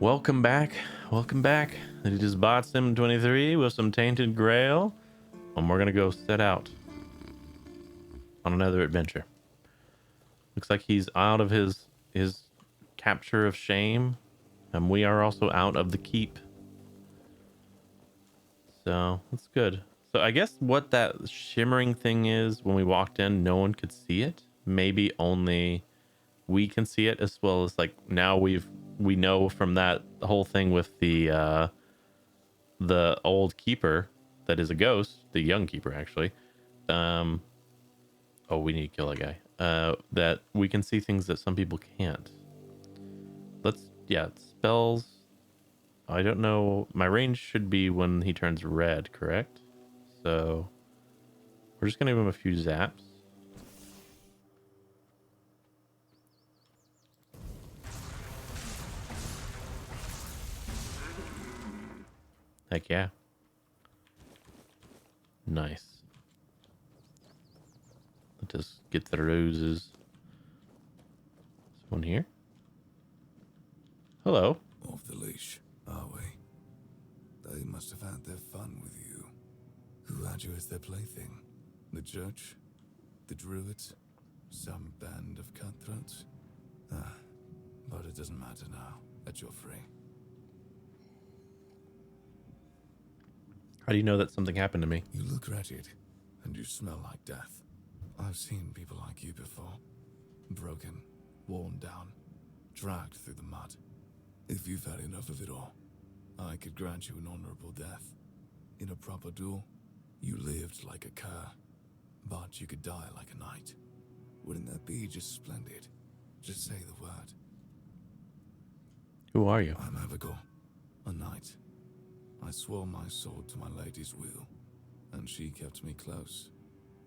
Welcome back. Welcome back. It is Bot Sim 23 with some Tainted Grail. And we're going to go set out on another adventure. Looks like he's out of his capture of shame. And we are also out of the keep. So that's good. So I guess what that shimmering thing is, when we walked in, no one could see it. Maybe only we can see it, as well as like now we know from that whole thing with the old keeper that is a ghost, the young keeper actually. Oh, we need to kill a guy. That we can see things that some people can't. Spells. I don't know. My range should be when he turns red, correct? So we're just gonna give him a few zaps. Heck yeah. Nice. Let us get the roses. This one here. Hello. Off the leash, are we? They must have had their fun with you. Who had you as their plaything? The church? The druids? Some band of cutthroats? But it doesn't matter now that you're free. How do you know that something happened to me? You look wretched, and you smell like death. I've seen people like you before. Broken, worn down, dragged through the mud. If you've had enough of it all, I could grant you an honorable death. In a proper duel, you lived like a cur, but you could die like a knight. Wouldn't that be just splendid? Just say the word. Who are you? I'm Abigor, a knight. I swore my sword to my lady's will, and she kept me close,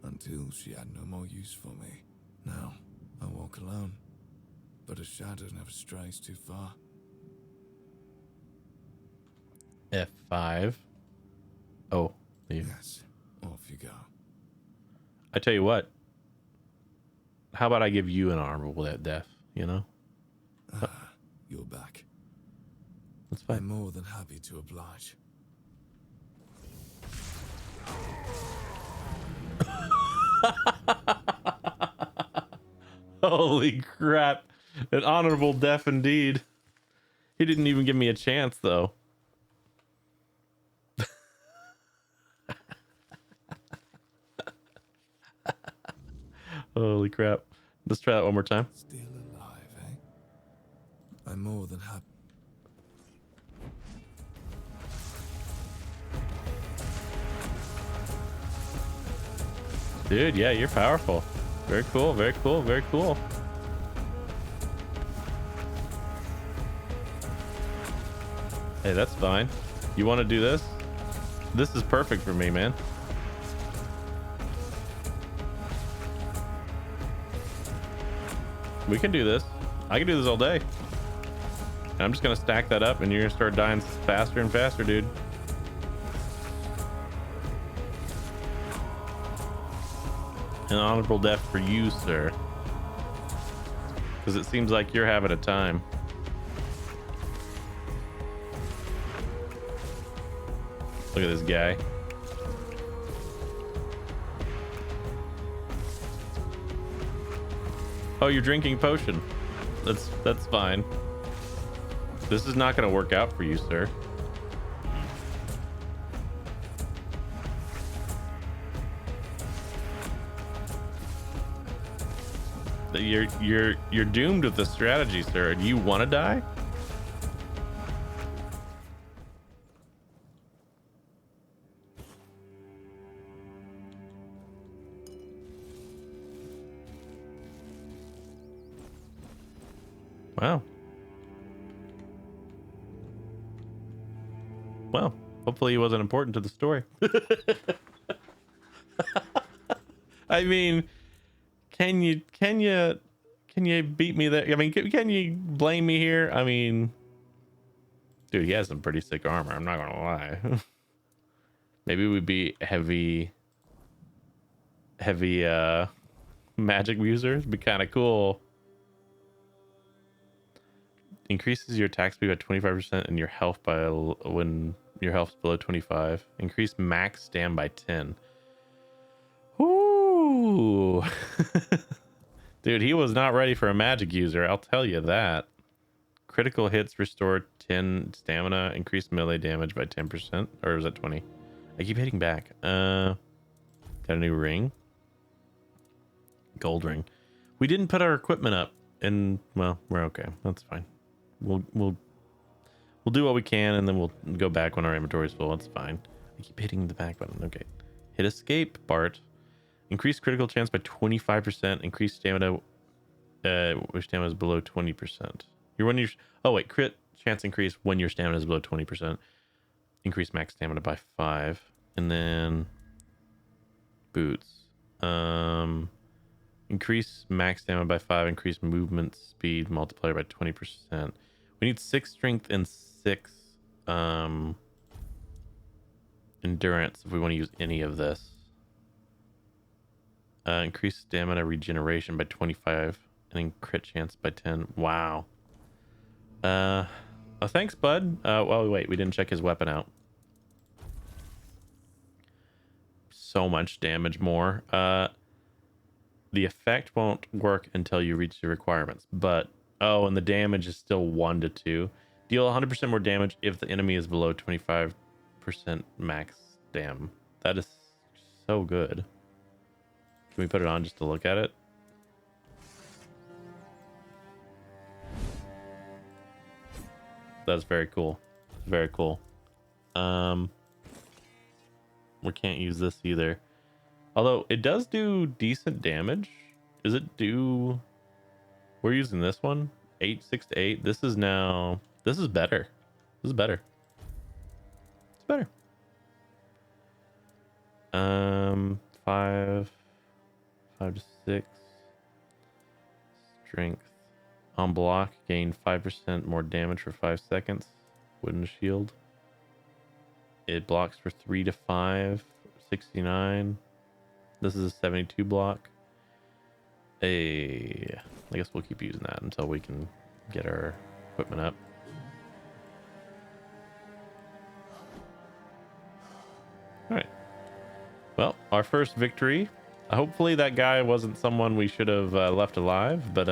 until she had no more use for me. Now, I walk alone, but a shadow never strays too far. F5. Oh, leave. Yes, off you go. I tell you what. How about I give you an honorable death, you know? You're back. That's I'm fine. more than happy to oblige. Holy crap. An honorable death indeed. He didn't even give me a chance, though. Holy crap. Let's try that one more time. Still alive, eh? I'm more than happy. Dude, yeah, you're powerful. Very cool, very cool, very cool. Hey, that's fine. You want to do this? This is perfect for me, man. We can do this. I can do this all day. And I'm just going to stack that up and you're going to start dying faster and faster, dude. An honorable death for you, sir. Because it seems like you're having a time. Look at this guy. Oh, you're drinking potion. That's fine. This is not going to work out for you, sir. You're doomed with this strategy, sir. Do you want to die? Wow. Well, hopefully he wasn't important to the story. I mean, can you beat me there? I mean, can you blame me here? I mean, dude, he has some pretty sick armor. I'm not gonna lie. Maybe we'd be heavy magic users. Be kind of cool. Increases your attack speed by 25% and your health when your health's below 25. Increase max stam by 10. Ooh. Dude, he was not ready for a magic user, I'll tell you that. Critical hits restore 10 stamina, increase melee damage by 10%. Or is that 20? I keep hitting back. Got a new ring. Gold ring. We didn't put our equipment up, and well, we're okay. That's fine. We'll do what we can, and then we'll go back when our inventory is full. It's fine. I keep hitting the back button. Okay. Hit escape, Bart. Increase critical chance by 25%. Increase stamina. Which stamina is below 20%. Oh wait, crit chance increase when your stamina is below 20%. Increase max stamina by 5, and then boots. Increase max stamina by 5. Increase movement speed multiplier by 20%. We need 6 strength and 6 endurance if we want to use any of this. Increase stamina regeneration by 25 and crit chance by 10. Wow. Oh, thanks, bud. Well, wait, we didn't check his weapon out. So much damage more. The effect won't work until you reach the requirements, but oh, and the damage is still 1 to 2. Deal 100% more damage if the enemy is below 25% max stam. That is so good. Can we put it on just to look at it? That's very cool. Very cool. We can't use this either. Although it does do decent damage. Does it do... We're using this one. 8, 6 to 8. This is now... This is better. This is better. It's better. 5 to 6. Strength. On block, gain 5% more damage for 5 seconds. Wooden shield. It blocks for 3 to 5. 69. This is a 72 block. I guess we'll keep using that until we can get our equipment up. Alright. Well, our first victory. Hopefully that guy wasn't someone we should have left alive, but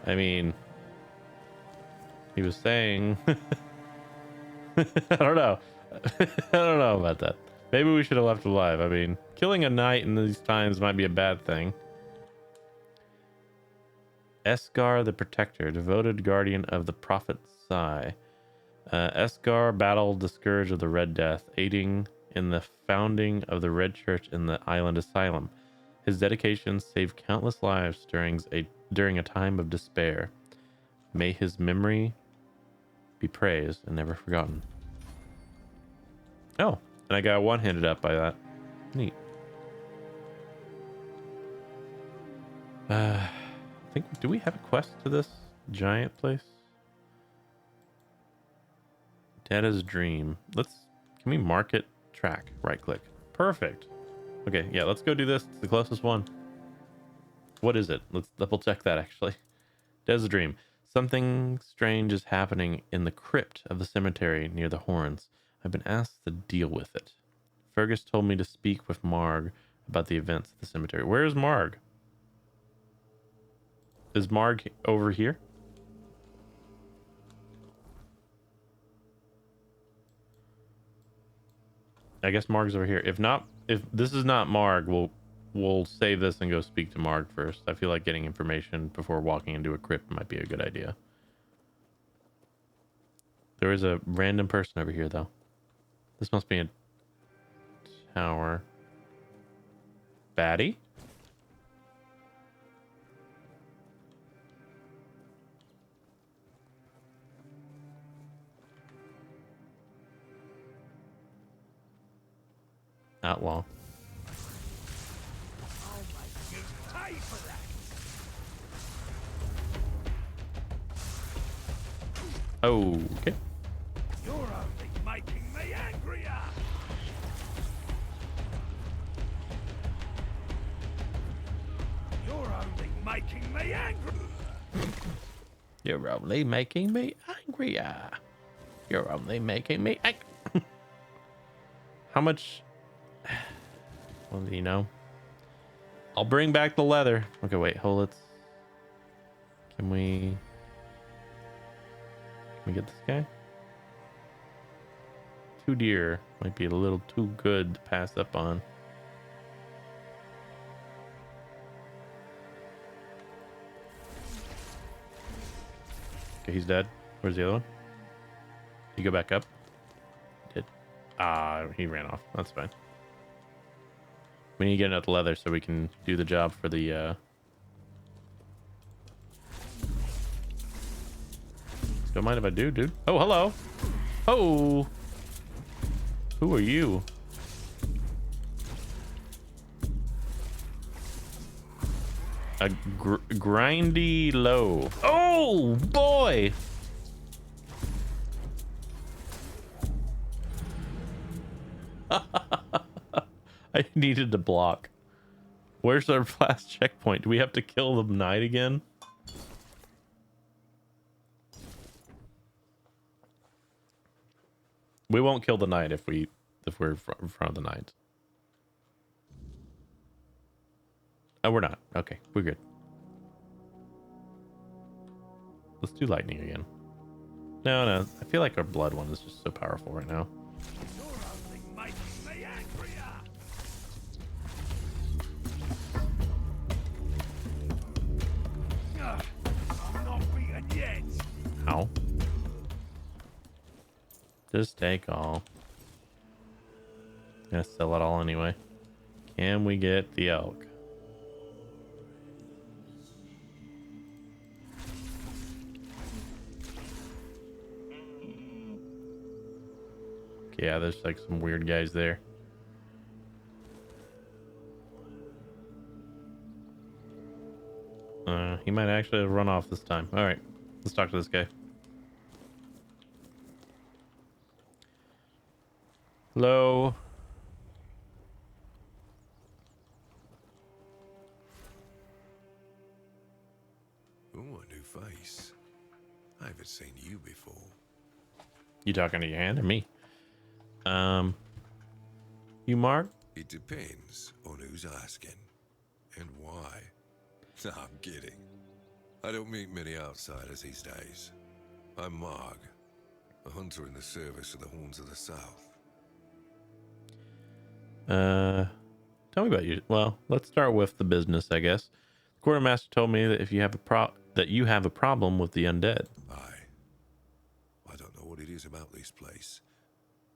I mean, he was saying I don't know. I don't know about that. Maybe we should have left alive. I mean, killing a knight in these times might be a bad thing. Esgar the Protector, devoted guardian of the Prophet Sai. Esgar battled the Scourge of the Red Death, aiding in the founding of the Red Church in the Island Asylum. His dedication saved countless lives during a time of despair. May his memory be praised and never forgotten. Oh, and I got one-handed up by that. Neat. I think, do we have a quest to this giant place? Data's Dream. Can we mark it? Track. Right click. Perfect. Okay, yeah, let's go do this. It's the closest one. What is it? Let's double check that actually. Data's Dream. Something strange is happening in the crypt of the cemetery near the Horns. I've been asked to deal with it. Fergus told me to speak with Marg about the events at the cemetery. Where is Marg? Is Marg over here? I guess Marg's over here. If not, if this is not Marg, we'll save this and go speak to Marg first. I feel like getting information before walking into a crypt might be a good idea. There is a random person over here, though. This must be a tower. Baddie? Outlaw. Oh, okay. You're only making me angrier. You're only making me angry. You're only making me angrier. You're only making me How much? Well, you know, I'll bring back the leather. Okay, wait, hold it. Can we get this guy? 2 deer might be a little too good to pass up on. Okay, he's dead. Where's the other one? Did he go back up? Did. He ran off. That's fine. We need to get enough leather so we can do the job for the don't mind if I do, dude. Oh, hello. Oh, who are you? A grindy low. Oh boy. I needed to block. Where's our last checkpoint? Do we have to kill the knight again? We won't kill the knight if we're in front of the knight. Oh, we're not. Okay, we're good. Let's do lightning again. No. I feel like our blood one is just so powerful right now. You're only making me angrier. I'm not beaten yet. Ow. Just take all. Gonna sell it all anyway. Can we get the elk? Yeah, there's like some weird guys there. He might actually have run off this time. All right, let's talk to this guy. Hello. Oh, a new face. I haven't seen you before. You talking to your hand or me? You Mark? It depends on who's asking and why. No, I'm kidding. I don't meet many outsiders these days. I'm Marg, a hunter in the service of the Horns of the South. Tell me about you. Well, let's start with the business, I guess. The quartermaster told me that if you have a problem with the undead. I don't know what it is about this place,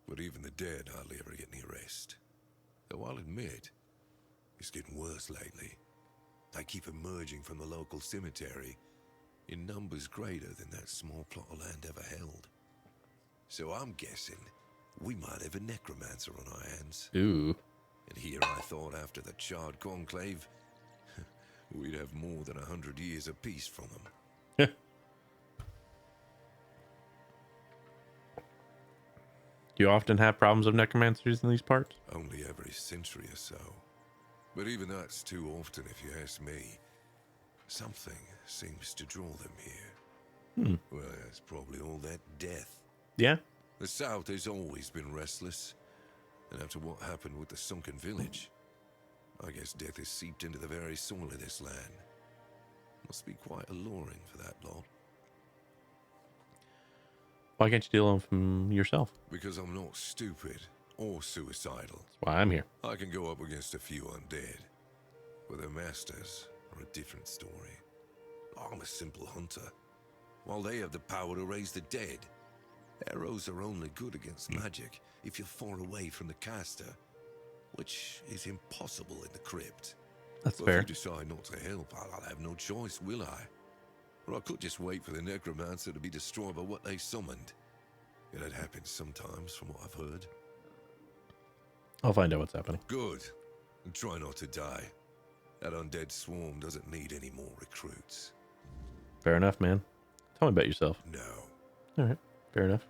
but even the dead hardly ever get any rest. Though I'll admit, it's getting worse lately. They keep emerging from the local cemetery in numbers greater than that small plot of land ever held. So I'm guessing we might have a necromancer on our hands. Ooh. And here I thought after the charred conclave, we'd have more than 100 years of peace from them. Do you often have problems with necromancers in these parts? Only every century or so. But even that's too often if you ask me. Something seems to draw them here. Well, that's probably all that death. Yeah. The South has always been restless. And after what happened with the sunken village, I guess death has seeped into the very soil of this land. Must be quite alluring for that lot. Why can't you deal them from yourself? Because I'm not stupid or suicidal. That's why I'm here. I can go up against a few undead, but their masters are a different story. I'm a simple hunter, while they have the power to raise the dead. Arrows are only good against magic if you're far away from the caster, which is impossible in the crypt. That's But fair. if you decide not to help, I'll have no choice, will I? Or I could just wait for the necromancer to be destroyed by what they summoned. It happens sometimes, from what I've heard. I'll find out what's happening. Good. And try not to die. That undead swarm doesn't need any more recruits. Fair enough, man. Tell me about yourself. No. All right. Fair enough.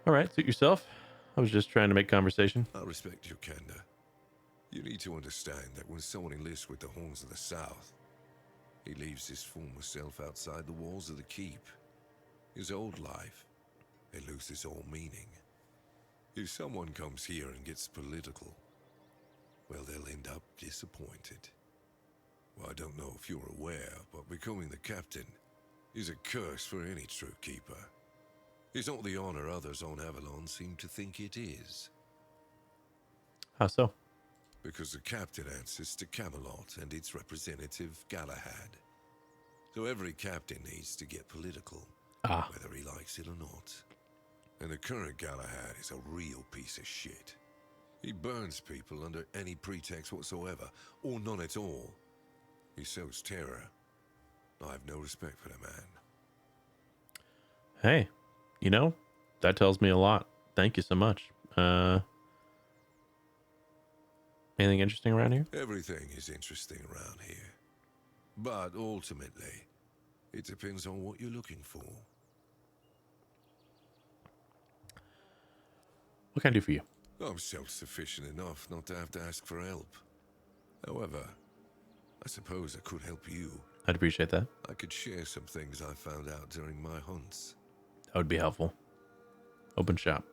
All right. Suit yourself. I was just trying to make conversation. I respect your candor. You need to understand that when someone enlists with the Horns of the South, He leaves his former self outside the walls of the keep. His old life, it loses all meaning. If someone comes here and gets political, well, they'll end up disappointed. Well, I don't know if you're aware, but becoming the captain is a curse for any true keeper. It's not the honor others on Avalon seem to think it is. How so? Because the captain answers to Camelot and its representative, Galahad. So every captain needs to get political, whether he likes it or not. And the current Galahad is a real piece of shit. He burns people under any pretext whatsoever, or none at all. He sows terror. I have no respect for the man. Hey, you know, that tells me a lot. Thank you so much. Anything interesting around here? Everything is interesting around here. But ultimately, it depends on what you're looking for. What can I do for you? I'm self-sufficient enough not to have to ask for help. However, I suppose I could help you. I'd appreciate that. I could share some things I found out during my hunts. That would be helpful. Open shop.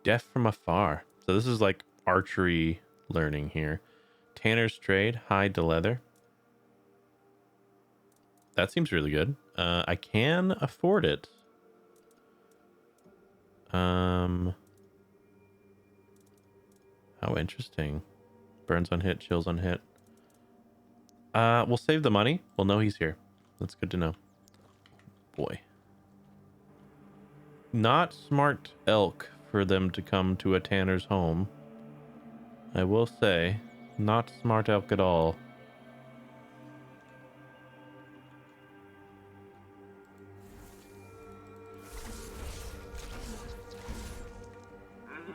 Death from afar. So this is like archery learning here. Tanner's trade, hide to leather. That seems really good. I can afford it. How interesting. Burns on hit, chills on hit. We'll save the money. We'll know he's here. That's good to know. Boy. Not smart elk for them to come to a tanner's home. I will say, not smart elk at all.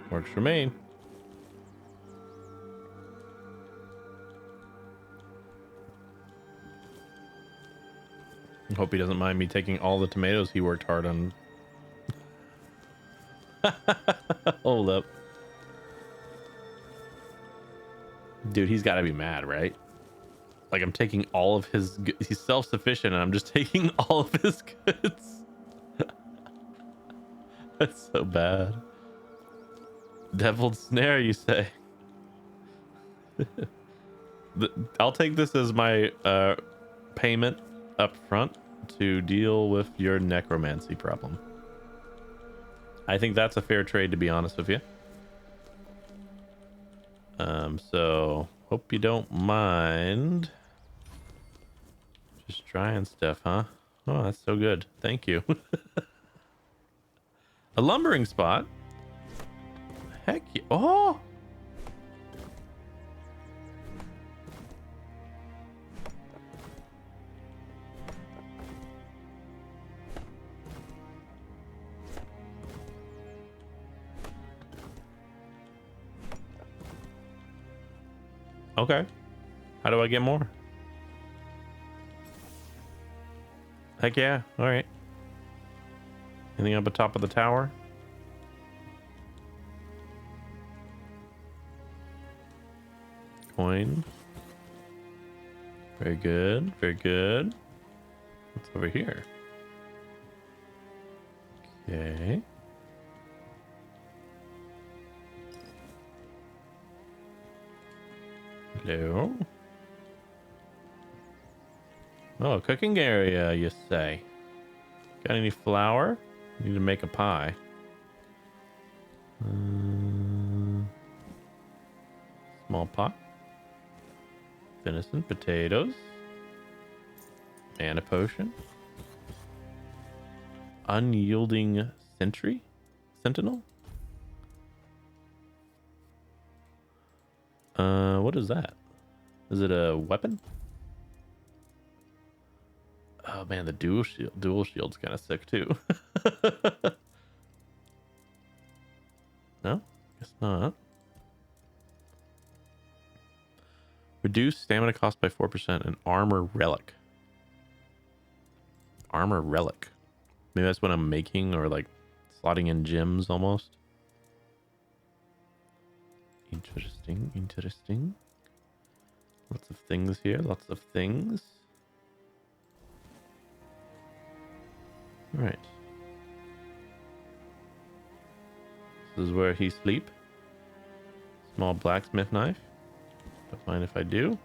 Works for me. I hope he doesn't mind me taking all the tomatoes he worked hard on. Hold up. Dude, he's got to be mad, right? Like, I'm taking all of his... He's self-sufficient, and I'm just taking all of his goods. That's so bad. Deviled snare, you say? I'll take this as my payment up front to deal with your necromancy problem. I think that's a fair trade, to be honest with you. So hope you don't mind. Just trying stuff, huh? Oh, that's so good. Thank you. A lumbering spot. Heck yeah. Oh! Okay. How do I get more? Heck yeah. All right. Anything up the top of the tower? Coin. Very good. Very good. What's over here? Okay. Hello. Oh, cooking area, you say? Got any flour? Need to make a pie. Small pot. Venison, potatoes. Mana potion. Unyielding sentry? Sentinel? What is that? Is it a weapon? Oh man, the dual shield's kind of sick too. No, guess not. Reduce stamina cost by 4% and armor relic. Armor relic. Maybe that's what I'm making, or like slotting in gems almost. Interesting, interesting. Lots of things here. Lots of things. All right. This is where he sleep. Small blacksmith knife. Don't mind if I do.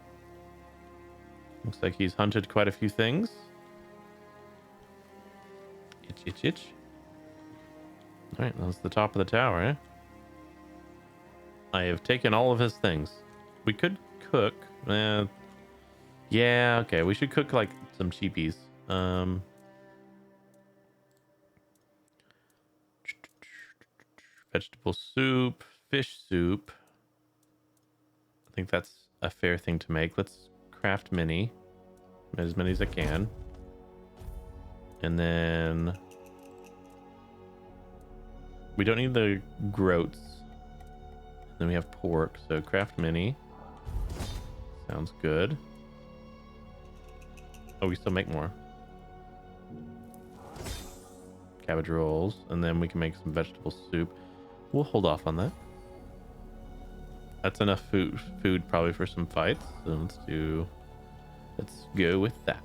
Looks like he's hunted quite a few things. Itch, itch, itch. All right, that's the top of the tower, eh? I have taken all of his things. We could cook. Yeah, okay. We should cook like some cheapies. Vegetable soup, fish soup. I think that's a fair thing to make. Let's craft as many as I can. And then we don't need the groats. Then we have pork, so craft mini. Sounds good. Oh, we still make more. Cabbage rolls, and then we can make some vegetable soup. We'll hold off on that. That's enough food probably for some fights. So let's go with that.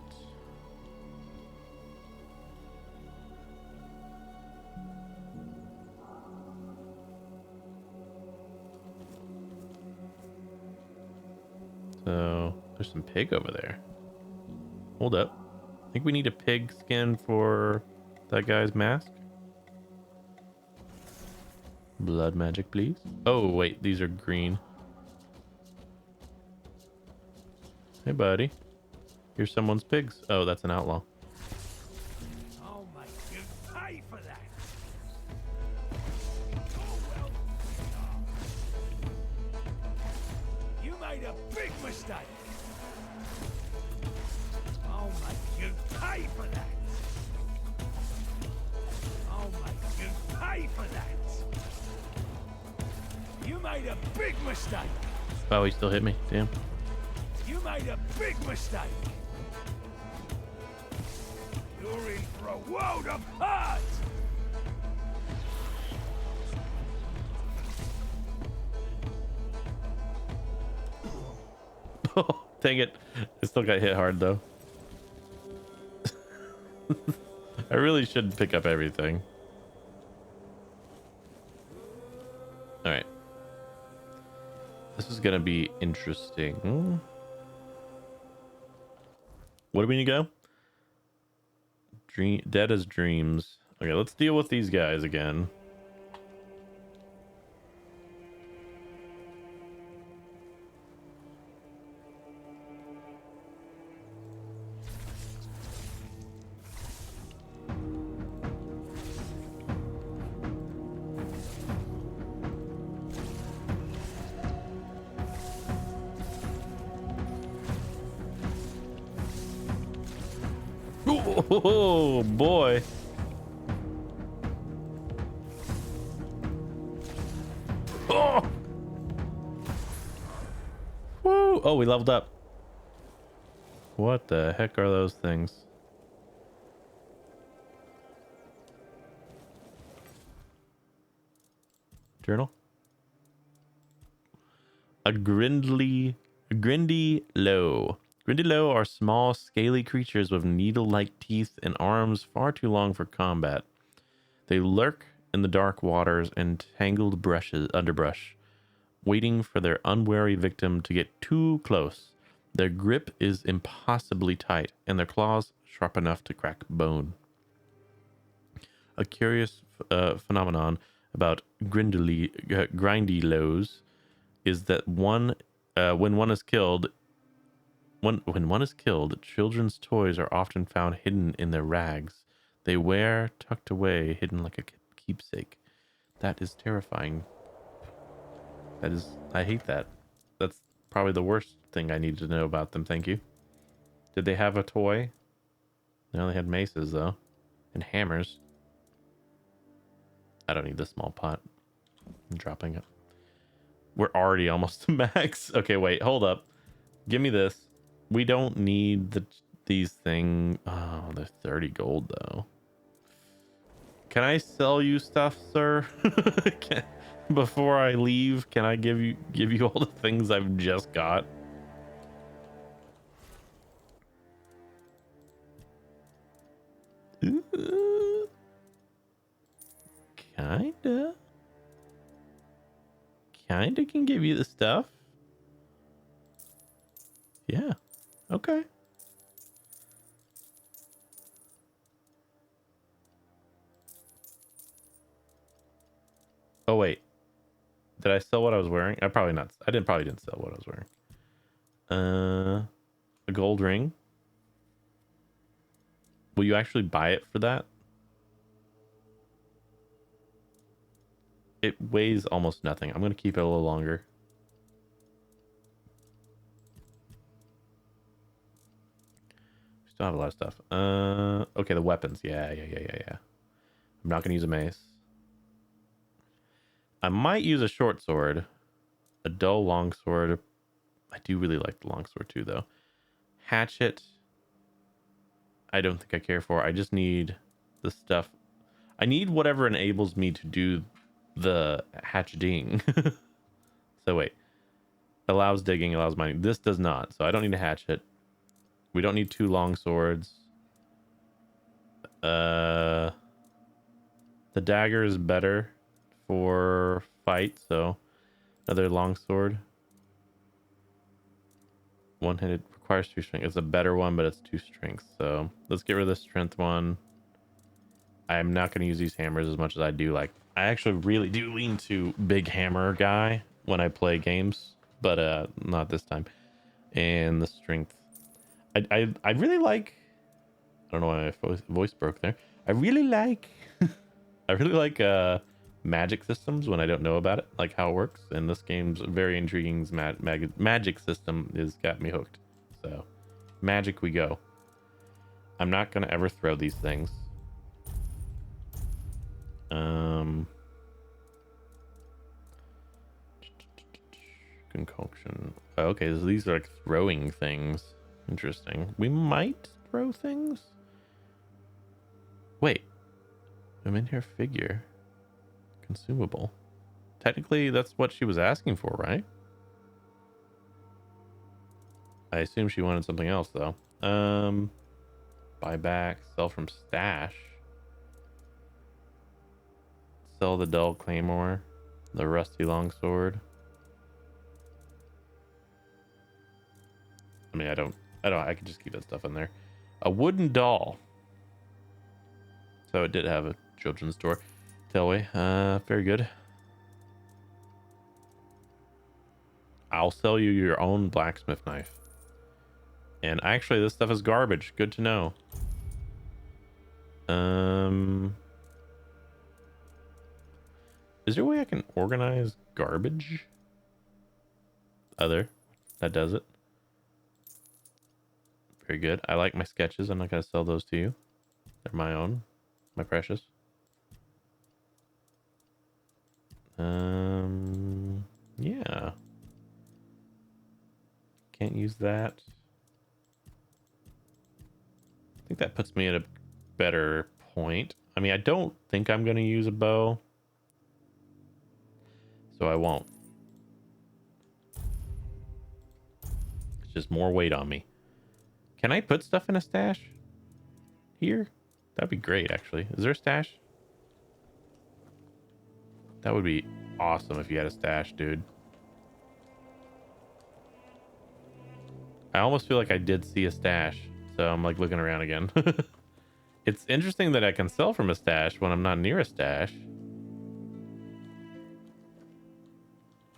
So there's some pig over there. Hold up. I think we need a pig skin for that guy's mask. Blood magic, please. Oh, wait. These are green. Hey, buddy. Here's someone's pigs. Oh, that's an outlaw. I'll make you pay for that. Oh, well. You made a big mistake. I'll make you pay for that. I'll make you pay for that. You made a big mistake. Oh, he still hit me. Damn. You made a big mistake. You're in for a world of hurt. Oh, dang it. I still got hit hard, though. I really should pick up everything. All right. This is going to be interesting. Where do we need to go? Dead as dreams. Okay, let's deal with these guys again. Oh boy. Oh. Woo. Oh, we leveled up. What the heck are those things? Journal. A grindy low. Grindylow are small, scaly creatures with needle-like teeth and arms far too long for combat. They lurk in the dark waters and tangled underbrush, waiting for their unwary victim to get too close. Their grip is impossibly tight, and their claws sharp enough to crack bone. A curious phenomenon about Grindylows is that when one is killed, children's toys are often found hidden in their rags. They wear tucked away, hidden like a keepsake. That is terrifying. I hate that. That's probably the worst thing I need to know about them. Thank you. Did they have a toy? No, they had maces though, and hammers. I don't need the small pot. I'm dropping it. We're already almost to max. Okay, wait, hold up. Give me this. We don't need these things. Oh, they're 30 gold though. Can I sell you stuff, sir? Before I leave, can I give you all the things I've just got? kind of can give you the stuff. Yeah. Okay. Oh, wait. Did I sell what I was wearing? I probably not. I probably didn't sell what I was wearing. A gold ring. Will you actually buy it for that? It weighs almost nothing. I'm going to keep it a little longer. Still have a lot of stuff. Okay, the weapons. Yeah. I'm not going to use a mace. I might use a short sword. A dull long sword. I do really like the long sword too, though. Hatchet. I don't think I care for. I just need the stuff. I need whatever enables me to do the hatcheting. So wait. Allows digging, allows mining. This does not. So I don't need a hatchet. We don't need 2 long swords. The dagger is better for fight, so another long sword. One-handed requires 2 strength. It's a better one, but it's 2 strength. So let's get rid of the strength one. I'm not going to use these hammers as much as I do. Like, I actually really do lean to big hammer guy when I play games, but not this time. And the strength. I really like. I don't know why my voice broke there. I really like magic systems when I don't know about it, like how it works. And this game's very intriguing magic system is got me hooked. So magic we go. I'm not gonna ever throw these things. Concoction. Okay, so these are like throwing things. Interesting. We might throw things. Wait. I'm in her figure. Consumable. Technically, that's what she was asking for, right? I assume she wanted something else, though. Buy back. Sell from stash. Sell the dull claymore. The rusty longsword. I mean, I could just keep that stuff in there. A wooden doll. So it did have a children's store. Tailway. Very good. I'll sell you your own blacksmith knife. And actually, this stuff is garbage. Good to know. Is there a way I can organize garbage? Other. That does it. Very good. I like my sketches. I'm not going to sell those to you. They're my own. My precious. Yeah. Can't use that. I think that puts me at a better point. I mean, I don't think I'm going to use a bow. So I won't. It's just more weight on me. Can I put stuff in a stash? Here? That'd be great, actually. Is there a stash? That would be awesome if you had a stash, dude. I almost feel like I did see a stash. So I'm like looking around again. It's interesting that I can sell from a stash when I'm not near a stash.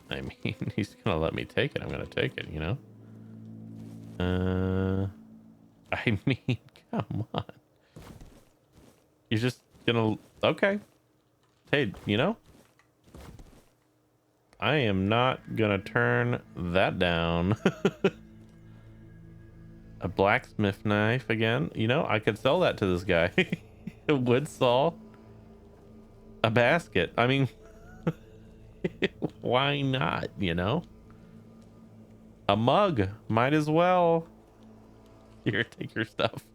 I mean, he's gonna let me take it. I'm gonna take it, you know? I mean, come on. You're just gonna... Okay. Hey, you know? I am not gonna turn that down. A blacksmith knife again. You know, I could sell that to this guy. A wood saw. A basket. I mean... Why not, you know? A mug. Might as well. Here, take your stuff.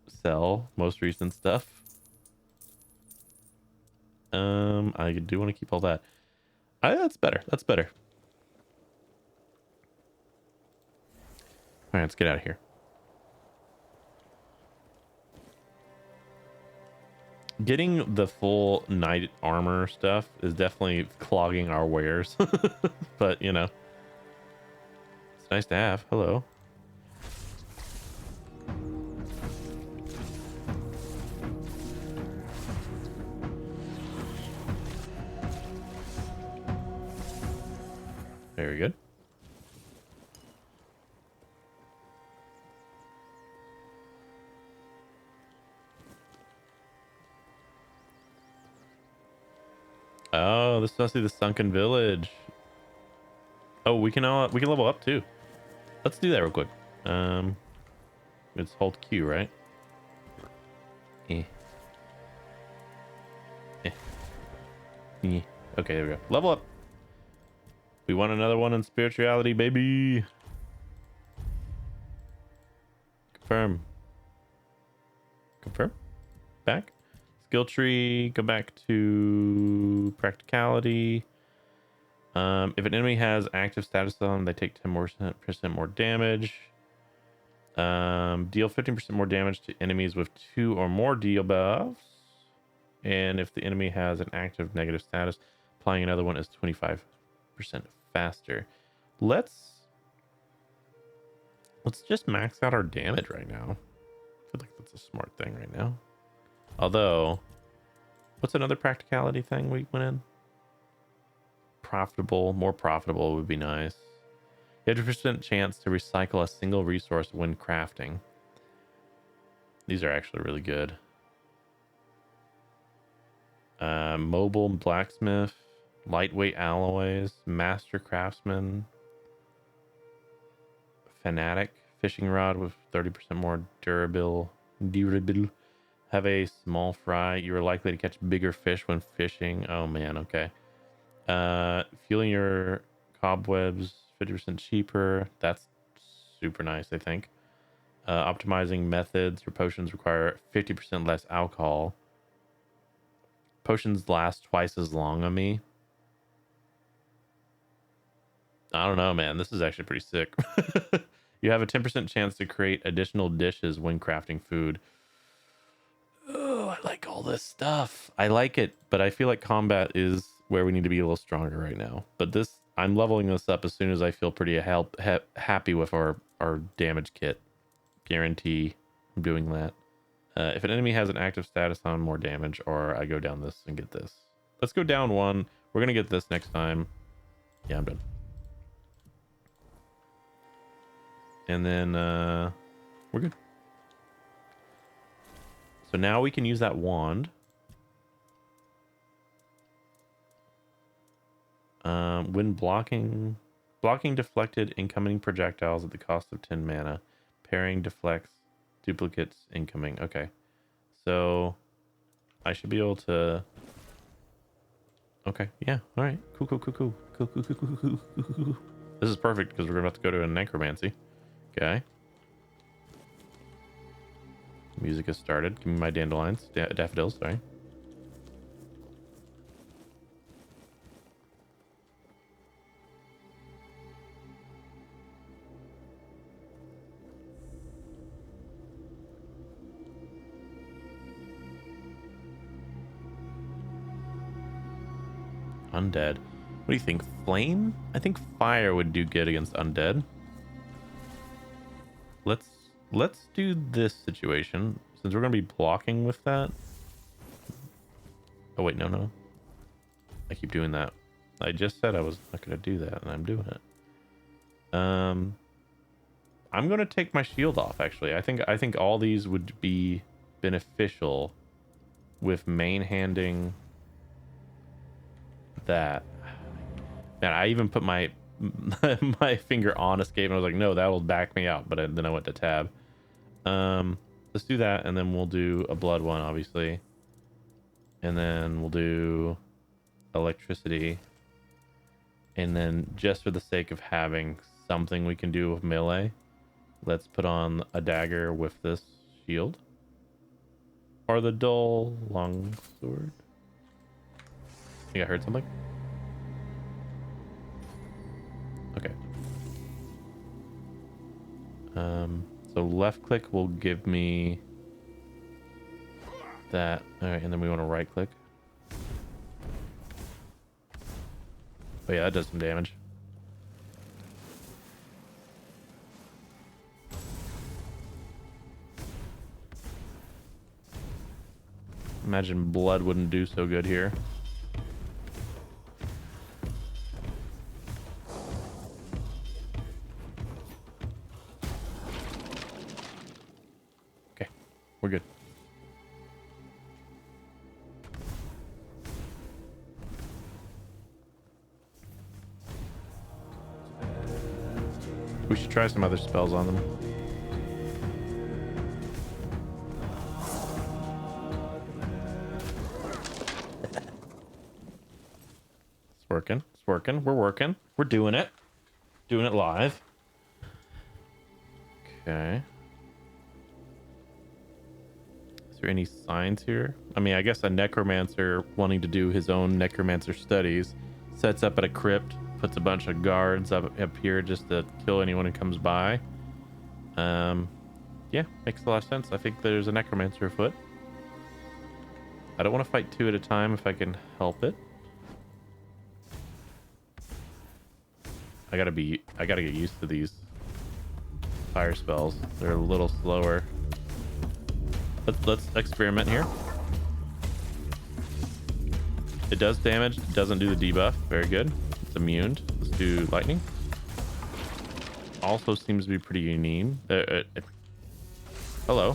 Sell most recent stuff. I do want to keep all that. That's better. That's better. All right, let's get out of here. Getting the full knight armor stuff is definitely clogging our wares. But, you know, it's nice to have. Hello. Very good. Oh, this must be the sunken village. Oh, we can level up too. Let's do that real quick. It's hold Q, right? Eh. Eh. Eh. Okay, there we go. Level up. We want another one in spirituality, baby. Confirm. Confirm. Back. Skill tree. Go back to practicality. If an enemy has active status on them, they take 10% more damage. Deal 15% more damage to enemies with 2 or more deal buffs. And if the enemy has an active negative status, applying another one is 25% faster. Let's just max out our damage right now. I feel like that's a smart thing right now. Although, what's another practicality thing we went in? Profitable, more profitable would be nice. 50% chance to recycle a single resource when crafting. These are actually really good. Mobile blacksmith, lightweight alloys, master craftsman, fanatic, fishing rod with 30% more durable. Have a small fry. You are likely to catch bigger fish when fishing. Oh man, okay. Fueling your cobwebs 50% cheaper. That's super nice, I think. Optimizing methods. Your potions require 50% less alcohol. Potions last twice as long on me. I don't know, man. This is actually pretty sick. You have a 10% chance to create additional dishes when crafting food. Oh, I like all this stuff. I like it, but I feel like combat is where we need to be a little stronger right now. But this, I'm leveling this up as soon as I feel pretty happy with our damage kit. Guarantee I'm doing that. If an enemy has an active status on more damage, or I go down this and get this. Let's go down one. We're going to get this next time. Yeah, I'm done. And then we're good. So now we can use that wand. When blocking deflected incoming projectiles at the cost of 10 mana. Parrying deflects duplicates incoming. Okay. So I should be able to... Okay, yeah, all right. Cool. This is perfect because we're about to go to a necromancy. Okay. Music has started. Give me my dandelions. Daffodils, sorry. Undead. What do you think? Flame? I think fire would do good against undead. Let's do this situation since we're gonna be blocking with that. Oh wait, no. I keep doing that. I just said I was not gonna do that, and I'm doing it. I'm gonna take my shield off. Actually, I think all these would be beneficial with main handing that. Man, I even put my my finger on escape and I was like, no, that will back me out. But then I went to tab. Let's do that, and then we'll do a blood one, obviously, and then we'll do electricity, and then just for the sake of having something we can do with melee, let's put on a dagger with this shield or the dull long sword. I think I heard something. Okay. So left click will give me that. All right, and then we want to right click. Oh yeah, that does some damage. Imagine blood wouldn't do so good here. Okay, we're good. We should try some other spells on them. It's working. It's working. We're working. We're doing it. Doing it live. Okay. Is there any signs here? I mean, I guess a necromancer wanting to do his own necromancer studies sets up at a crypt, puts a bunch of guards up here just to kill anyone who comes by. Yeah, makes a lot of sense. I think there's a necromancer afoot. I don't want to fight two at a time if I can help it. I gotta get used to these fire spells. They're a little slower. Let's experiment here. It does damage. It doesn't do the debuff. Very good. It's immune. Let's do lightning. Also seems to be pretty unique. Hello.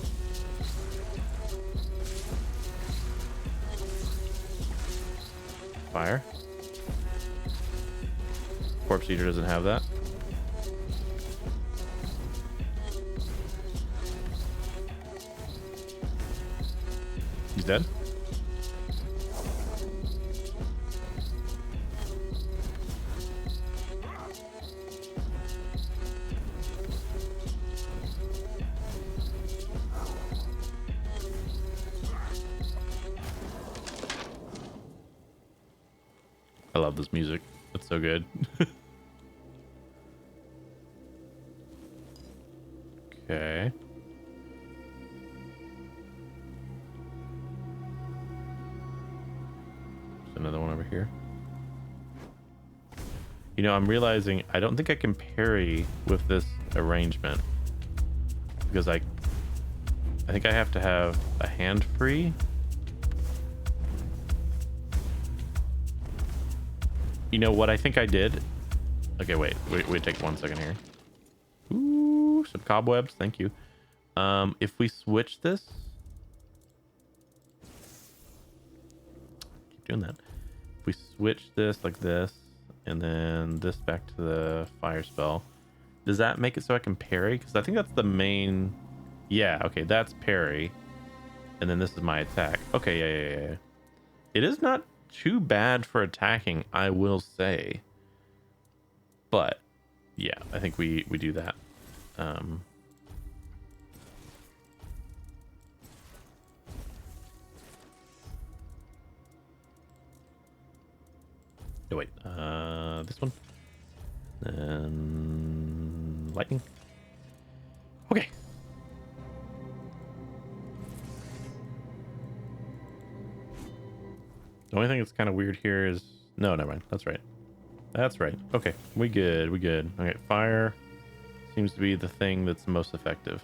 Fire. Corpse Eater doesn't have that. He's dead. I love this music. It's so good. Okay. There's another one over here. You know, I'm realizing I don't think I can parry with this arrangement because I think I have to have a hand free. You know what I think I did? Okay, wait, take 1 second here. Ooh, some cobwebs, thank you. If we switch this, keep doing that. If we switch this like this, and then this back to the fire spell, does that make it so I can parry? Because I think that's the main. Yeah, okay, that's parry, and then this is my attack. Okay, yeah. It is not too bad for attacking, I will say. But yeah, I think we do that. Oh wait, this one, and lightning. Okay. The only thing that's kind of weird here is no, never mind. That's right. That's right. Okay, we good. Okay, fire seems to be the thing that's most effective.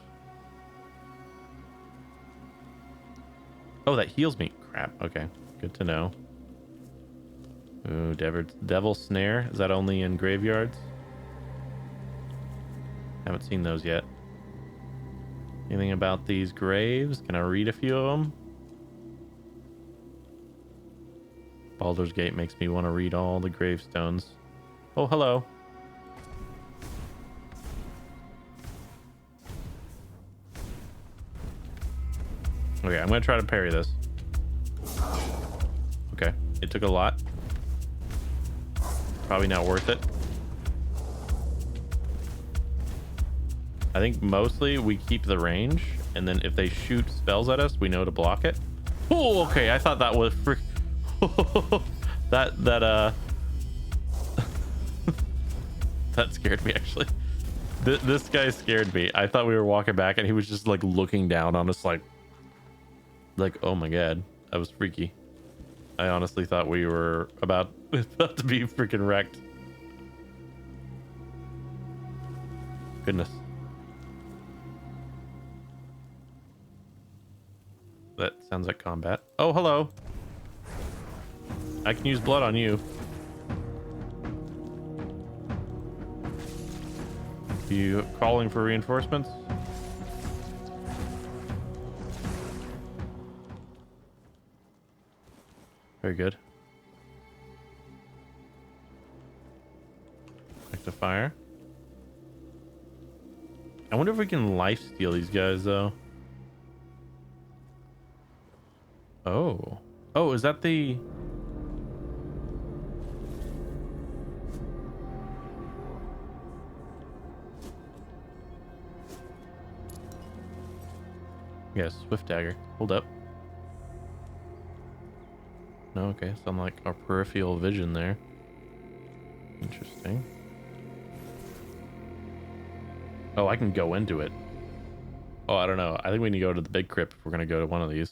Oh, that heals me. Crap. Okay, good to know. Ooh, devil snare. Is that only in graveyards? Haven't seen those yet. Anything about these graves? Can I read a few of them? Baldur's Gate makes me want to read all the gravestones. Oh, hello. Okay, I'm going to try to parry this. Okay, it took a lot. Probably not worth it. I think mostly we keep the range, and then if they shoot spells at us, we know to block it. Oh, okay, I thought that was frick. that scared me, actually. This guy scared me. I thought we were walking back and he was just like looking down on us like, Like, oh my god, that was freaky. I honestly thought we were about to be freaking wrecked. Goodness. That sounds like combat. Oh, hello. I can use blood on you. You calling for reinforcements? Very good. Back to fire. I wonder if we can lifesteal these guys, though. Oh. Oh, is that the... Yes, Swift Dagger. Hold up. No, okay. So I'm like our peripheral vision there. Interesting. Oh, I can go into it. Oh, I don't know. I think we need to go to the big crypt if we're going to go to one of these.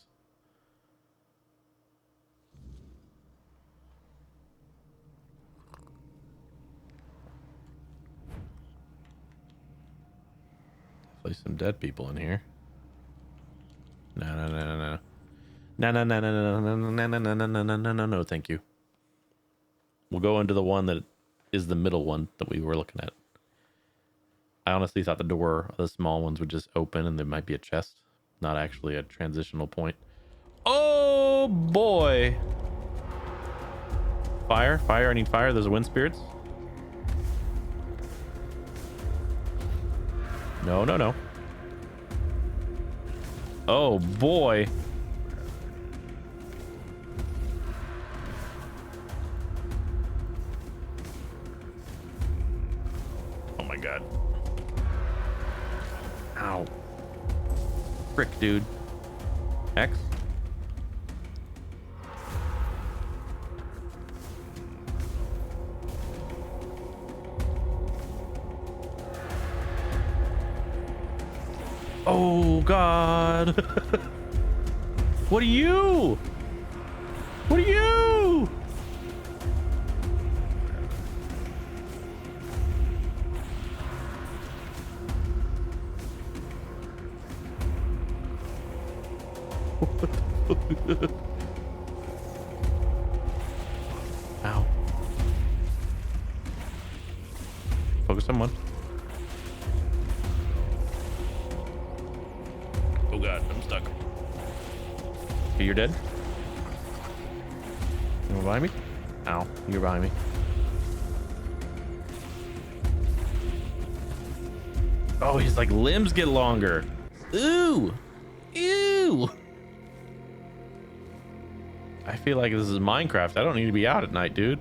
Definitely some dead people in here. No, no, no, no, no. No, no, no, no, no, no, no, no, no, no, no, no, no, no, no, thank you. We'll go into the one that is the middle one that we were looking at. I honestly thought the door of the small ones would just open and there might be a chest, not actually a transitional point. Oh boy! Fire, fire, I need fire. There's wind spirits. No, no, no. Oh boy. Oh my god. Ow. Frick, dude. X. Oh god. What are you? What are you? Ow. Focus on one. Oh god, I'm stuck. Okay, you're dead. You're behind me? Ow, you're behind me. Oh, he's like limbs get longer. Ooh. Ew. I feel like this is Minecraft. I don't need to be out at night, dude.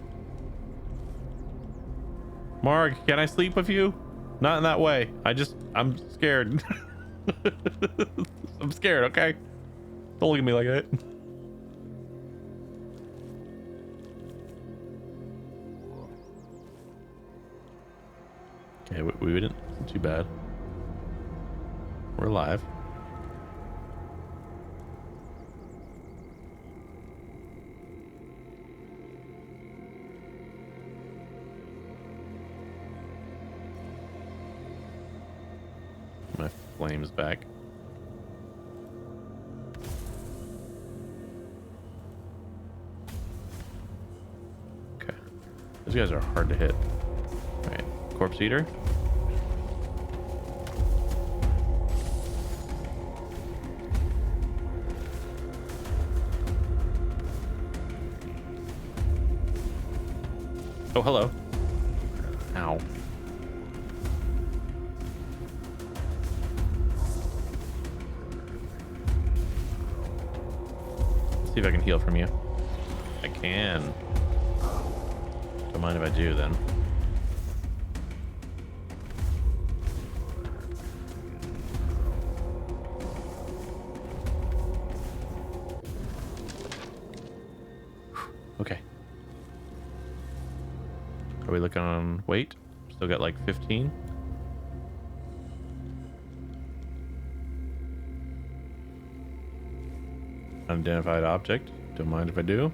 Marg, can I sleep with you? Not in that way. I'm scared. I'm scared, okay? Don't look at me like that. Okay, we didn't. Wasn't too bad. We're alive. My flames back. Okay. Those guys are hard to hit. All right. Corpse eater. Oh, hello. Ow. Let's see if I can heal from you. I can. Don't mind if I do then. Okay. Are we looking on weight? Still got like 15. Unidentified object. Don't mind if I do.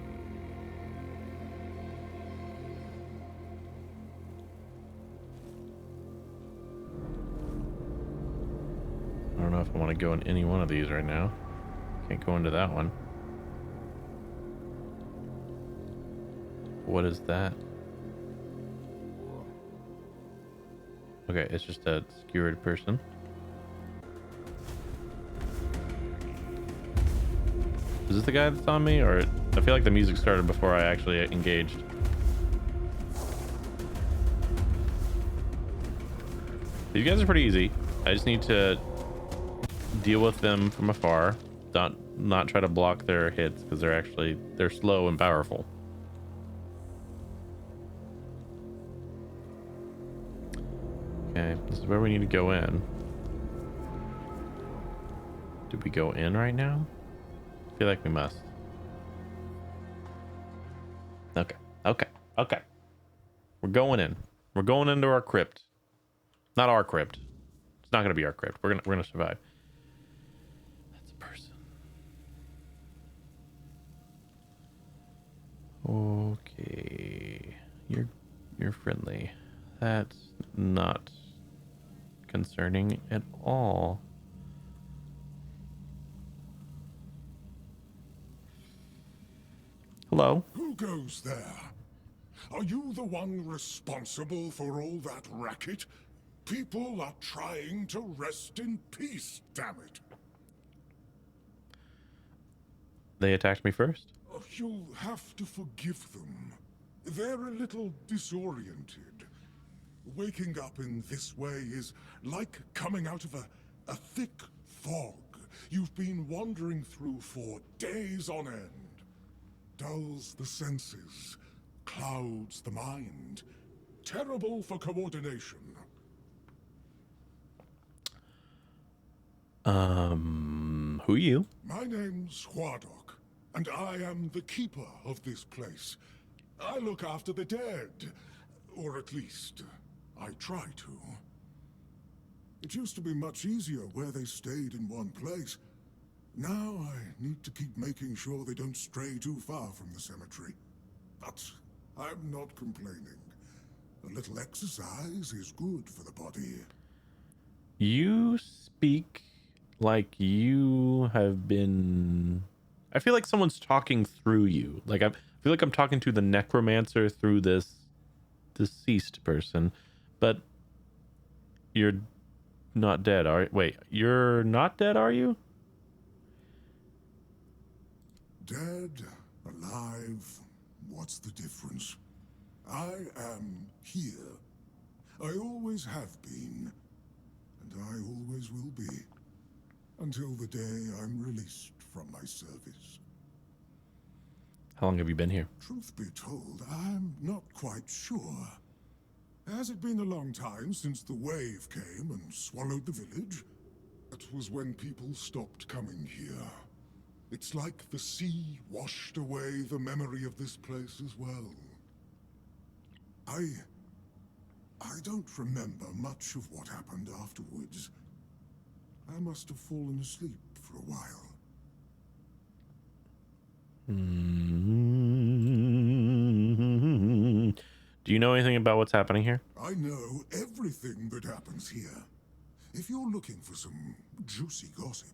I don't know if I want to go in any one of these right now. Can't go into that one. What is that? Okay, it's just a skewered person. Is this the guy that's on me, or I feel like the music started before I actually engaged? These guys are pretty easy. I just need to deal with them from afar. Not try to block their hits because they're slow and powerful. Okay, this is where we need to go in. Did we go in right now? I feel like we must. Okay. We're going in. We're going into our crypt. Not our crypt. It's not gonna be our crypt. We're gonna survive. That's a person. Okay. You're friendly. That's not concerning at all. Hello. Who goes there? Are you the one responsible for all that racket? People are trying to rest in peace, damn it. They attacked me first. You'll have to forgive them. They're a little disoriented. Waking up in this way is like coming out of a thick fog you've been wandering through for days on end. Dulls the senses, clouds the mind. Terrible for coordination. Who are you? My name's Huardok, and I am the keeper of this place. I look after the dead, or at least, I try to. It used to be much easier where they stayed in one place. Now I need to keep making sure they don't stray too far from the cemetery. But I'm not complaining. A little exercise is good for the body. You speak like you have been... I feel like someone's talking through you. Like I feel like I'm talking to the necromancer through this deceased person. But you're not dead, are you? Wait, you're not dead, are you? Dead, alive, what's the difference? I am here. I always have been, and I always will be, until the day I'm released from my service. How long have you been here? Truth be told, I'm not quite sure. Has it been a long time since the wave came and swallowed the village? That was when people stopped coming here. It's like the sea washed away the memory of this place as well. I don't remember much of what happened afterwards. I must have fallen asleep for a while. Do you know anything about what's happening here? I know everything that happens here. If you're looking for some juicy gossip,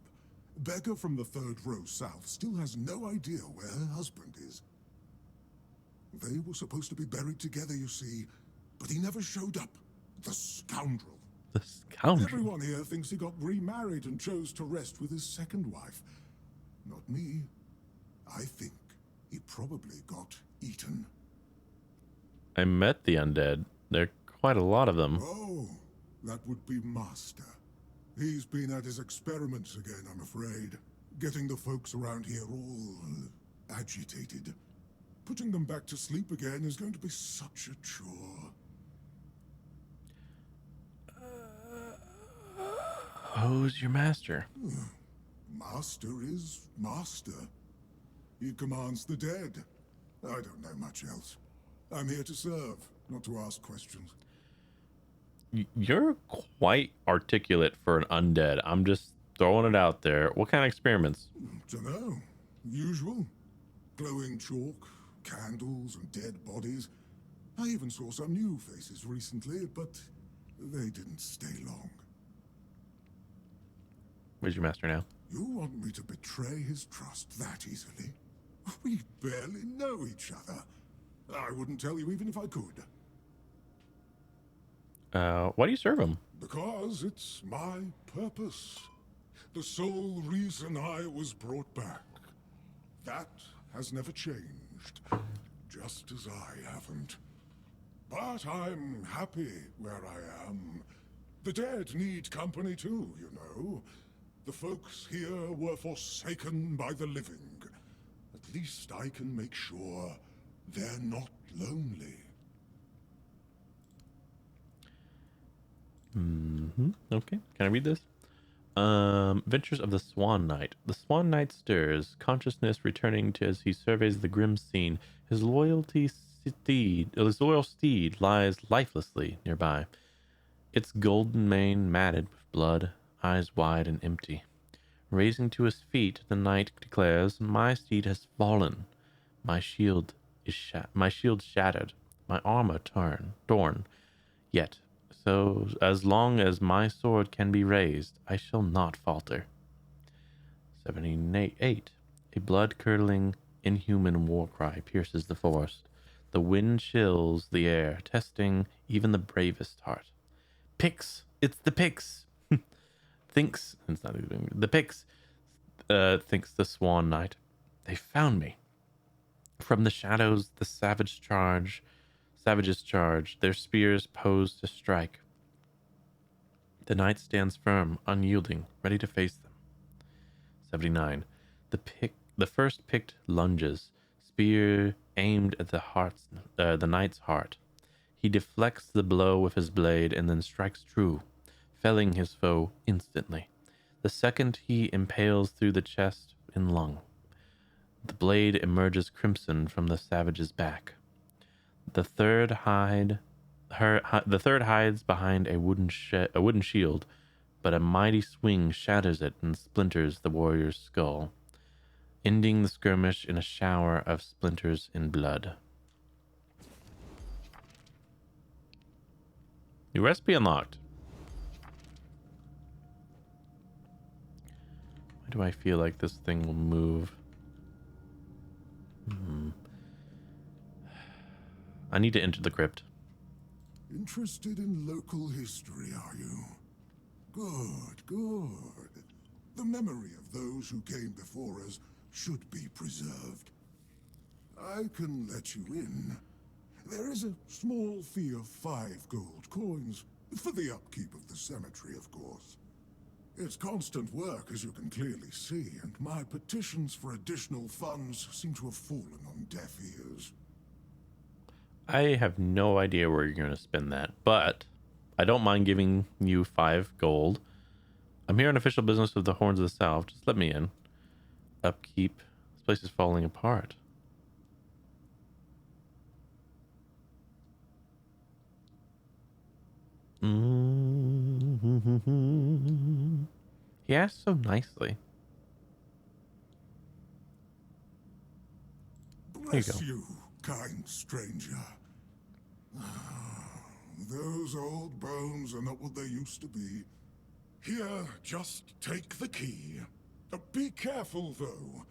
Becca from the third row south still has no idea where her husband is. They were supposed to be buried together, you see, but he never showed up. The scoundrel. The scoundrel. Everyone here thinks he got remarried and chose to rest with his second wife. Not me. I think he probably got eaten. I met the undead. There are quite a lot of them. Oh, that would be Master. He's been at his experiments again, I'm afraid. Getting the folks around here all agitated. Putting them back to sleep again is going to be such a chore. Who's your master? Master is Master. He commands the dead. I don't know much else. I'm here to serve, not to ask questions. You're quite articulate for an undead. I'm just throwing it out there. What kind of experiments? Dunno. Usual. Glowing chalk, candles, and dead bodies. I even saw some new faces recently, but they didn't stay long. Where's your master now? You want me to betray his trust that easily? We barely know each other. I wouldn't tell you even if I could. Why do you serve him? Because it's my purpose. The sole reason I was brought back. That has never changed. Just as I haven't. But I'm happy where I am. The dead need company too, you know. The folks here were forsaken by the living. At least I can make sure they're not lonely. Okay. Can I read this? Adventures of the Swan Knight. The Swan Knight stirs, consciousness returning to as he surveys the grim scene. His loyal steed lies lifelessly nearby, its golden mane matted with blood, eyes wide and empty. Raising to his feet, the knight declares, "My steed has fallen. My shield shattered, my armor torn. Yet, so as long as my sword can be raised, I shall not falter." 78. A blood-curdling, inhuman war cry pierces the forest. The wind chills the air, testing even the bravest heart. Pix! It's the Pix! Thinks it's not even the Pix. Thinks the Swan Knight. They found me. From the shadows, the savages charge, their spears posed to strike. The knight stands firm, unyielding, ready to face them. 79. The first picked lunges, spear aimed at the knight's heart. He deflects the blow with his blade and then strikes true, felling his foe instantly. The second he impales through the chest and lung. The blade emerges crimson from the savage's back. The third hides behind a wooden shield, but a mighty swing shatters it and splinters the warrior's skull, ending the skirmish in a shower of splinters and blood. New recipe unlocked. Why do I feel like this thing will move? I need to enter the crypt. Interested in local history, are you? Good, good. The memory of those who came before us should be preserved. I can let you in. There is a small fee of 5 gold coins, for the upkeep of the cemetery, of course. It's constant work, as you can clearly see, and my petitions for additional funds seem to have fallen on deaf ears. I have no idea where you're going to spend that, but I don't mind giving you 5 gold. I'm here on official business with the Horns of the South. Just let me in. Upkeep. This place is falling apart. He asked so nicely. Bless you, kind stranger. Those old bones are not what they used to be. Here, just take the key. Be careful, though.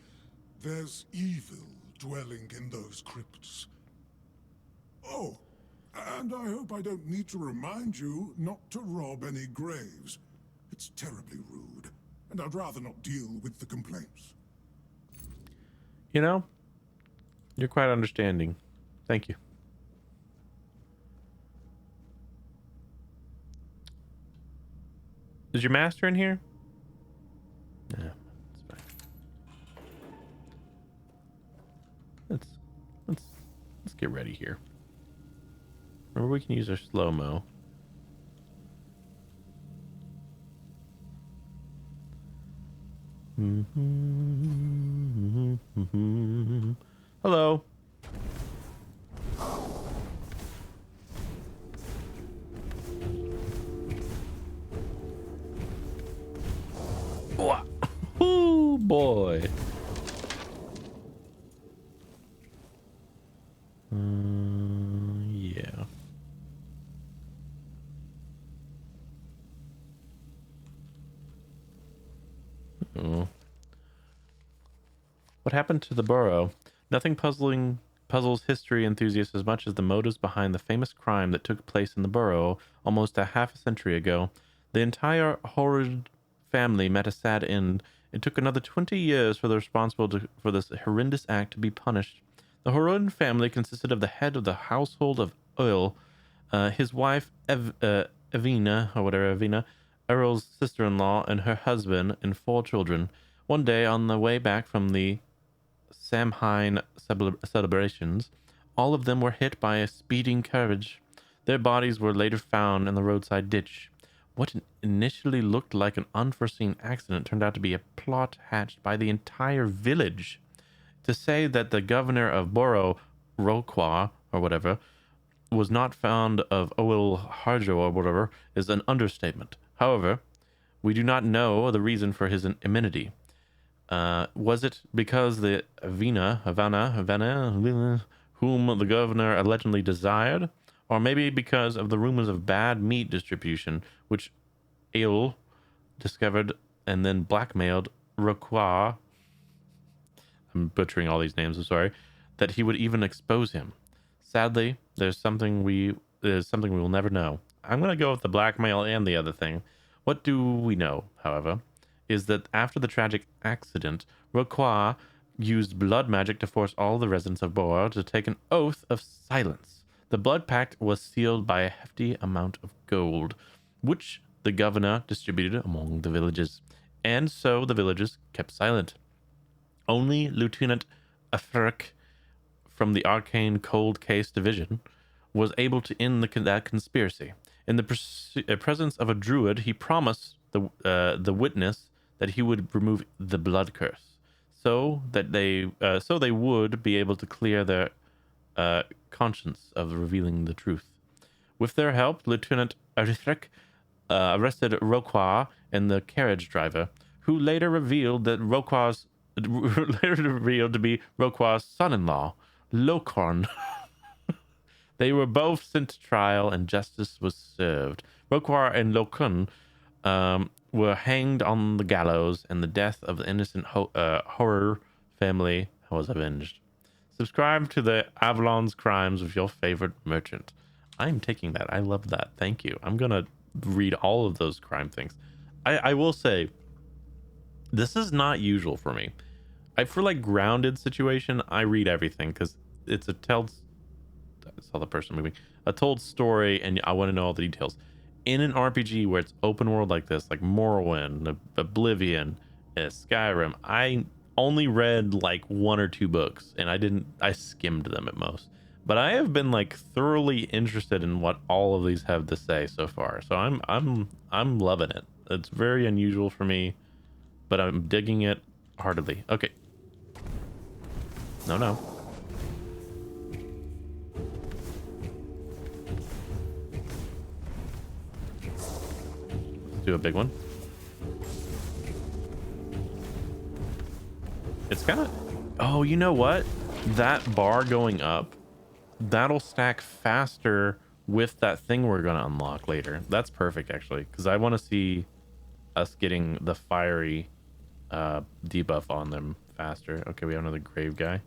There's evil dwelling in those crypts. Oh, and I hope I don't need to remind you not to rob any graves. It's terribly rude, and I'd rather not deal with the complaints. You know, you're quite understanding. Thank you. Is your master in here? Yeah, that's fine. Let's get ready here. Remember, we can use our slow-mo. Hello. Oh boy. What happened to the borough? Nothing puzzles history enthusiasts as much as the motives behind the famous crime that took place in the borough almost a half a century ago. The entire horrid family met a sad end. It took another 20 years for the for this horrendous act to be punished. The horrid family consisted of the head of the household of Earl, his wife Evina, or whatever, Evina, Earl's sister-in-law, and her husband, and 4 children. One day, on the way back from the Samhain celebrations, all of them were hit by a speeding carriage. Their bodies were later found in the roadside ditch. What initially looked like an unforeseen accident turned out to be a plot hatched by the entire village. To say that the governor of Borough, Roquois, or whatever, was not fond of Oil Harjo or whatever is an understatement. However, we do not know the reason for his immunity. Was it because the Havana, whom the governor allegedly desired, or maybe because of the rumors of bad meat distribution, which Ale discovered and then blackmailed Roquois, I'm butchering all these names, I'm sorry, that he would even expose him. Sadly, there's something we will never know. I'm going to go with the blackmail and the other thing. What do we know, however, is that after the tragic accident, Roquois used blood magic to force all the residents of Boar to take an oath of silence. The blood pact was sealed by a hefty amount of gold, which the governor distributed among the villages, and so the villagers kept silent. Only Lieutenant Afric from the Arcane Cold Case Division was able to end that conspiracy. In the presence of a druid, he promised the witness that he would remove the blood curse, so they would be able to clear their conscience of revealing the truth. With their help, Lieutenant Arithric arrested Roquois and the carriage driver, who later revealed to be Roquois' son-in-law, Locorn. They were both sent to trial and justice was served. Roquois and Locorn were hanged on the gallows, and the death of the innocent horror family was avenged. Subscribe to the Avalon's Crimes with your favorite merchant. I'm taking that. I love that. Thank you. I'm going to read all of those crime things. I will say, this is not usual for me. For like grounded situation, I read everything because it's a I saw the person moving. A told story, and I want to know all the details. In an RPG where it's open world like this, like Morrowind, Oblivion, Skyrim, I only read like 1 or 2 books, and I skimmed them at most. But I have been like thoroughly interested in what all of these have to say so far. So I'm loving it. It's very unusual for me, but I'm digging it heartily. Okay. No. Let's do a big one. It's kind of... Oh, you know what? That bar going up, that'll stack faster with that thing we're going to unlock later. That's perfect, actually, because I want to see us getting the fiery debuff on them faster. Okay, we have another grave guy.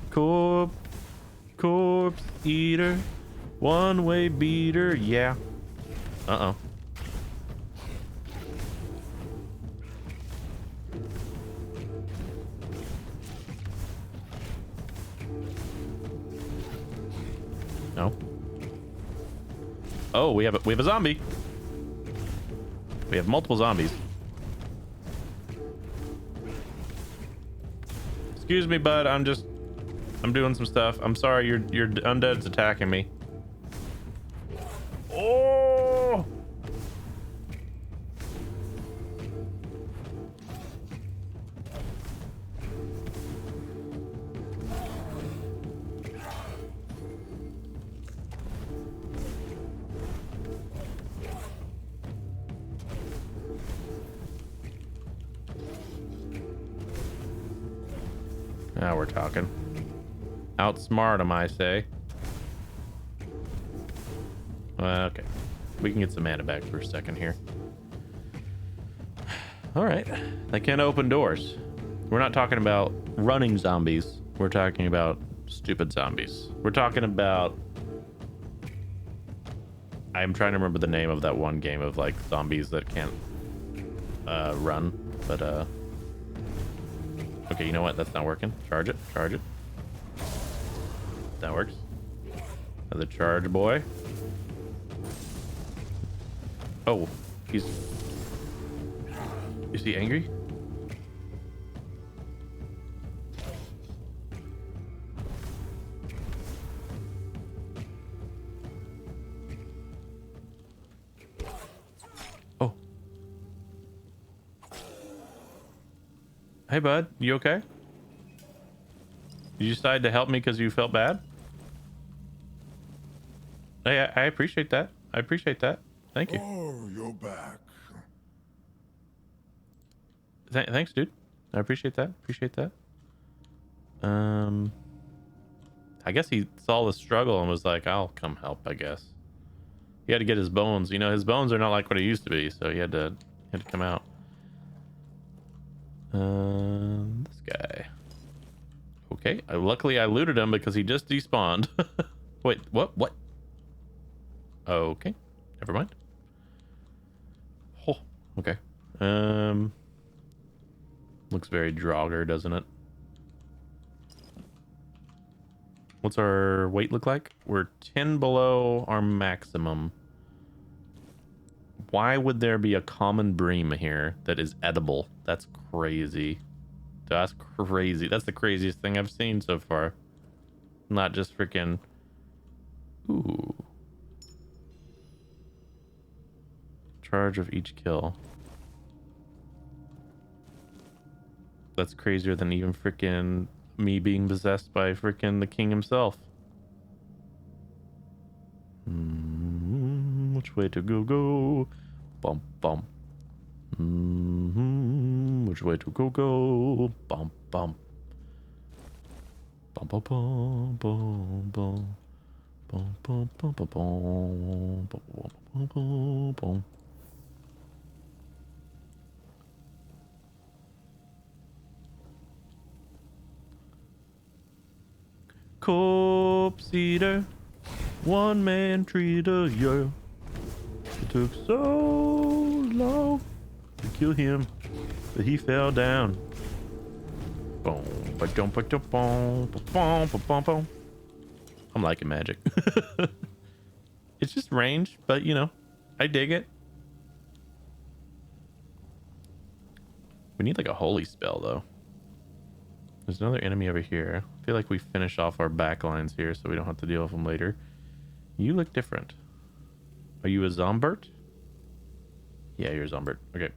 Corpse eater, one-way beater, yeah. Uh-oh. No. Oh, we have a zombie. We have multiple zombies. Excuse me, bud. I'm doing some stuff. I'm sorry. Your undead's attacking me. Oh! Now we're talking. Outsmart him, I say. Okay. We can get some mana back for a second here. All right. They can open doors. We're not talking about running zombies. We're talking about stupid zombies. We're talking about... I'm trying to remember the name of that one game of like zombies that can't run. But okay, you know what? That's not working. Charge it. Charge it. That works. Another charge, boy. Oh, he's... Is he angry? Oh. Hey, bud. You okay? You decided to help me because you felt bad? Hey, I appreciate that. I appreciate that. Thank you. Oh, you're back. Thanks, dude. I appreciate that. Appreciate that. I guess he saw the struggle and was like, I'll come help, I guess. He had to get his bones. You know, his bones are not like what it used to be, so he had to come out. This guy. Okay. Luckily, I looted him because he just despawned. Wait, what? What? Okay. Never mind. Oh, okay. Looks very Draugr, doesn't it? What's our weight look like? We're 10 below our maximum. Why would there be a common bream here that is edible? That's crazy. That's crazy. That's the craziest thing I've seen so far. Not just freaking... Ooh. Charge of each kill. That's crazier than even freaking me being possessed by freaking the king himself. Which way to go? Bump, bump. Which way to go? Bump, bump. Bum, bum, bum, bum, bum. Bum, bum, bum, bum, bum. Bum, bum, bum. Corpse eater, one man treater, yeah. It took so long to kill him, but he fell down. Boom, ba-dum, ba-dum, boom, ba-bum, ba-bum, boom. I'm liking magic. It's just range, but you know, I dig it. We need like a holy spell though. There's another enemy over here. I feel like we finish off our back lines here so we don't have to deal with them later. You look different. Are you a Zombert? Yeah, you're a Zombert. Okay.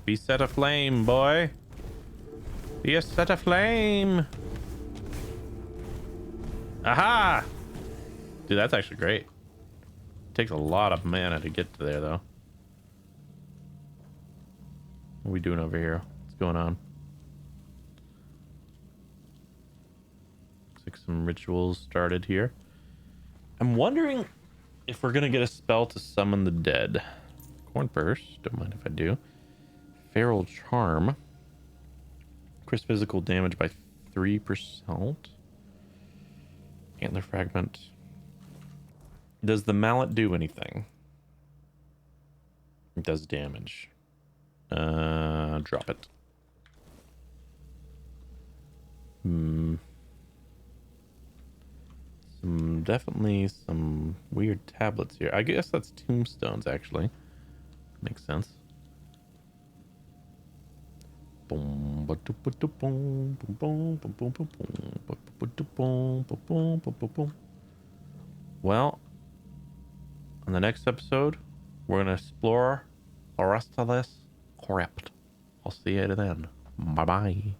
Be set aflame, boy. Be set aflame. Aha! Dude, that's actually great. Takes a lot of mana to get to there, though. What are we doing over here? What's going on? Looks like some rituals started here. I'm wondering if we're gonna get a spell to summon the dead. Corn purse, don't mind if I do. Feral charm. Increase physical damage by 3%. Antler fragment. Does the mallet do anything? It does damage. Drop it. Definitely some weird tablets here. I guess that's tombstones, actually. Makes sense. Well, on the next episode, we're going to explore the rest of this crypt. I'll see you then. Bye-bye.